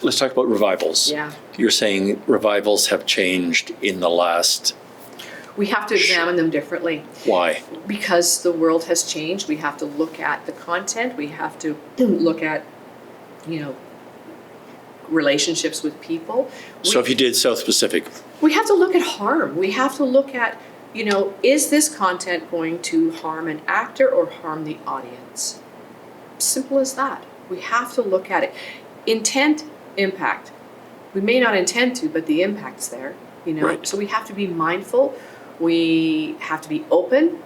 let's talk about revivals. Yeah. You're saying revivals have changed in the last... We have to examine them differently. Why? Because the world has changed. We have to look at the content. We have to look at, relationships with people. So if you did South Pacific... We have to look at harm. We have to look at, is this content going to harm an actor or harm the audience? Simple as that. We have to look at it. Intent, impact. We may not intend to, but the impact's there, Right. So we have to be mindful. We have to be open,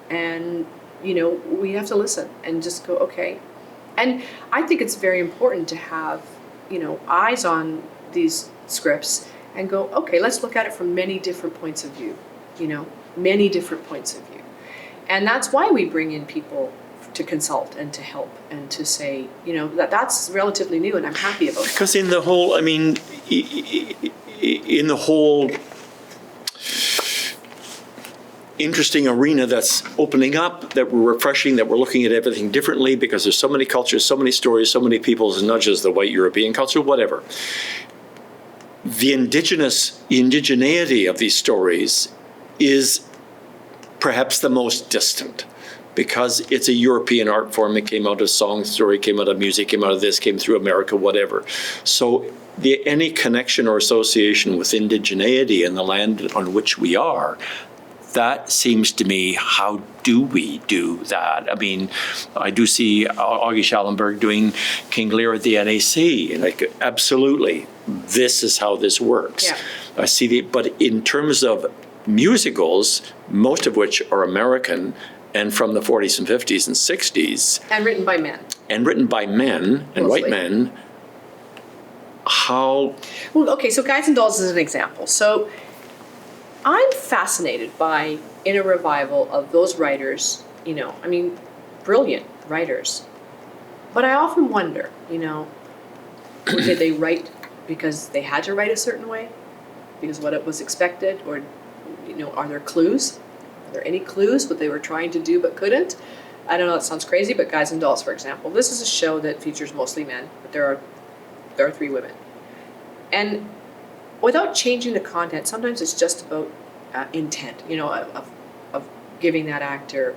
and, we have to listen and just go, okay. And I think it's very important to have, eyes on these scripts and go, okay, let's look at it from many different points of view, many different points of view. And that's why we bring in people to consult and to help and to say, that's relatively new, and I'm happy about that. Because in the whole, in the whole interesting arena that's opening up, that we're refreshing, that we're looking at everything differently because there's so many cultures, so many stories, so many peoples, and not just the white European culture, whatever. The indigeneity of these stories is perhaps the most distant, because it's a European art form. It came out of song, story, came out of music, came out of this, came through America, whatever. So any connection or association with indigeneity in the land on which we are, that seems to me, how do we do that? I do see Augie Schallenberg doing King Lear at the NAC, absolutely, this is how this works. Yeah. I see but in terms of musicals, most of which are American and from the 40s and 50s and 60s. And written by men. And written by men, and Mostly. white men, how... Well, okay, so Guys and Dolls is an example. So I'm fascinated by, in a revival of those writers, brilliant writers. But I often wonder, did they write because they had to write a certain way? Because what it was expected? Or, are there clues? Are there any clues what they were trying to do but couldn't? I don't know, that sounds crazy, but Guys and Dolls, for example. This is a show that features mostly men, but there are 3 women. And without changing the content, sometimes it's just about intent, of giving that actor,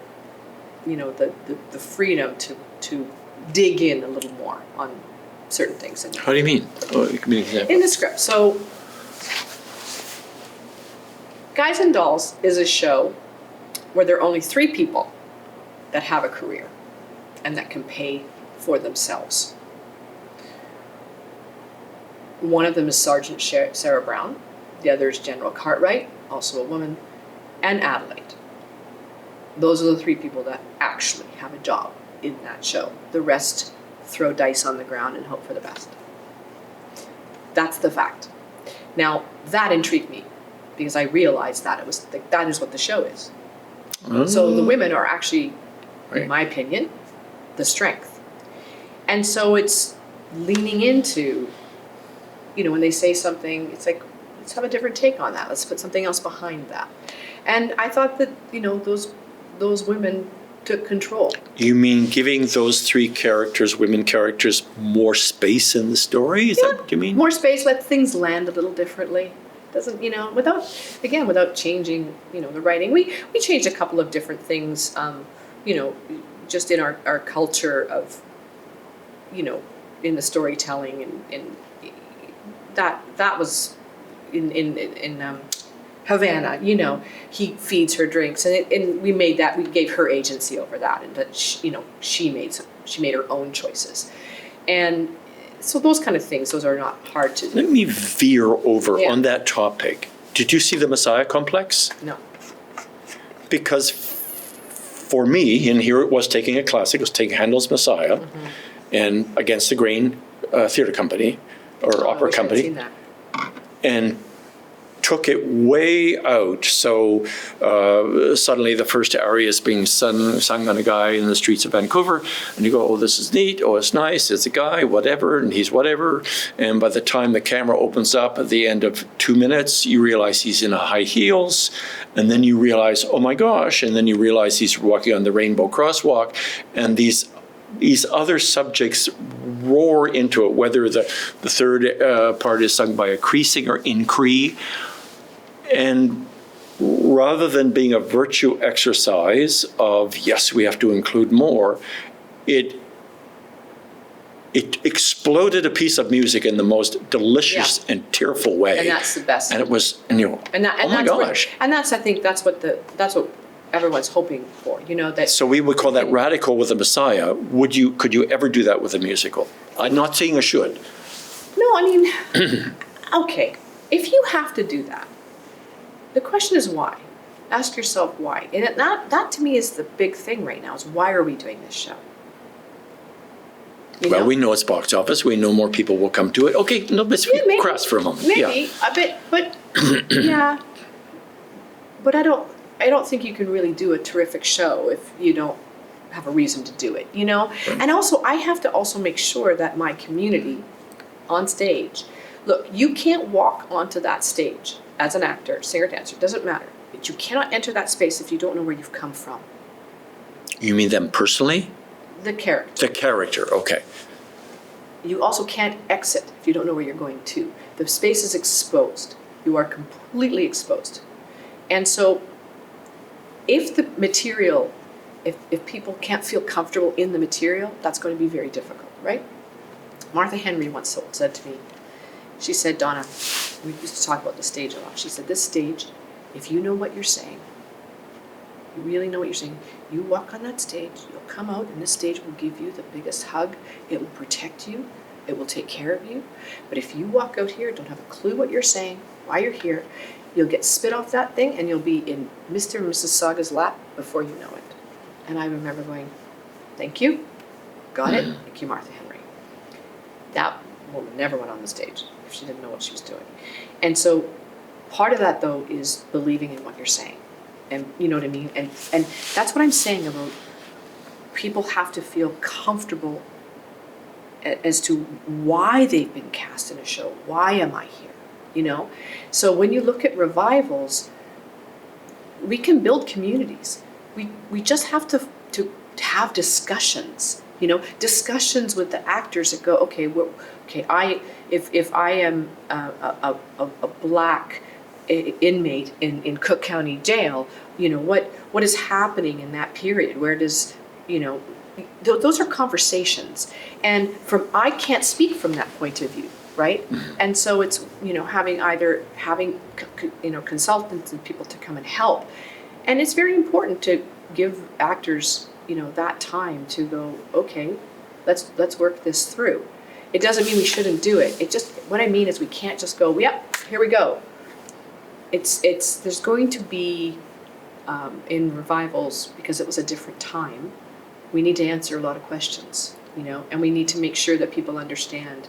the freedom to dig in a little more on certain things. How do you mean? Give me an example. In the script. So, Guys and Dolls is a show where there are only 3 people that have a career and that can pay for themselves. One of them is Sergeant Sarah Brown. The other is General Cartwright, also a woman, and Adelaide. Those are the 3 people that actually have a job in that show. The rest throw dice on the ground and hope for the best. That's the fact. Now, that intrigued me because I realized that that is what the show is. So the women are actually, in my opinion, the strength. And so it's leaning into, when they say something, it's like, let's have a different take on that. Let's put something else behind that. And I thought that, those women took control. You mean giving those 3 characters, women characters, more space in the story? Is that what you mean? More space, let things land a little differently. Doesn't, without changing, the writing. We changed a couple of different things, just in our culture of, in the storytelling, and that was in Havana, he feeds her drinks, and we made that, we gave her agency over that, and that she made her own choices, and so those kind of things, those are not hard to do. Let me veer over on that topic. Did you see the Messiah complex? No. Because for me, and here it was taking a classic, it was taking Handel's Messiah, and Against the Grain theater company, or opera company. I'd seen that. And took it way out. So suddenly the first aria is being sung on a guy in the streets of Vancouver, and you go, oh, this is neat, oh, it's nice, it's a guy, whatever, and he's whatever. And by the time the camera opens up at the end of 2 minutes, you realize he's in high heels, and then you realize, oh my gosh, and then you realize he's walking on the rainbow crosswalk, and these other subjects roar into it, whether the third part is sung by a Cree singer in Cree. And rather than being a virtue exercise of, yes, we have to include more, it exploded a piece of music in the most delicious and tearful way. And that's the best. And it was, and you know, oh my gosh. I think that's what everyone's hoping for, you know, that. So we would call that radical with the Messiah. Could you ever do that with a musical? I'm not saying I should. No, I mean, okay, if you have to do that, the question is why? Ask yourself why. And that to me is the big thing right now, is why are we doing this show? You Well, know? we know it's box office. We know more people will come to it. Okay, no, let's be crass for a moment. Maybe, but yeah. But I don't think you can really do a terrific show if you don't have a reason to do it, you know? Right. And also, I have to also make sure that my community on stage, look, you can't walk onto that stage as an actor, singer, dancer, doesn't matter. But you cannot enter that space if you don't know where you've come from. You mean them personally? The character. The character, okay. You also can't exit if you don't know where you're going to. The space is exposed. You are completely exposed. And so if the material, if people can't feel comfortable in the material, that's going to be very difficult, right? Martha Henry once said to me, she said, Donna, we used to talk about the stage a lot. She said, this stage, if you know what you're saying, you really know what you're saying, you walk on that stage, you'll come out, and this stage will give you the biggest hug. It will protect you. It will take care of you. But if you walk out here, don't have a clue what you're saying, why you're here, you'll get spit off that thing, and you'll be in Mr. and Mrs. Saga's lap before you know it. And I remember going, thank you. Got it. Thank you, Martha Henry. That woman never went on the stage if she didn't know what she was doing. And so part of that, though, is believing in what you're saying. And you know what I mean? And that's what I'm saying about people have to feel comfortable as to why they've been cast in a show. Why am I here? You know? So when you look at revivals, we can build communities. We just have to have discussions, you know, discussions with the actors that go, okay, if I am a black inmate in Cook County Jail, you know, what is happening in that period? Where does, you know, those are conversations. And I can't speak from that point of view, right? And so it's, you know, having you know, consultants and people to come and help. And it's very important to give actors, you know, that time to go, okay, let's work this through. It doesn't mean we shouldn't do it. It just, what I mean is we can't just go, yep, here we go. There's going to be, in revivals, because it was a different time, we need to answer a lot of questions, you know, and we need to make sure that people understand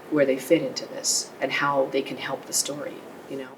where they fit into this and how they can help the story, you know.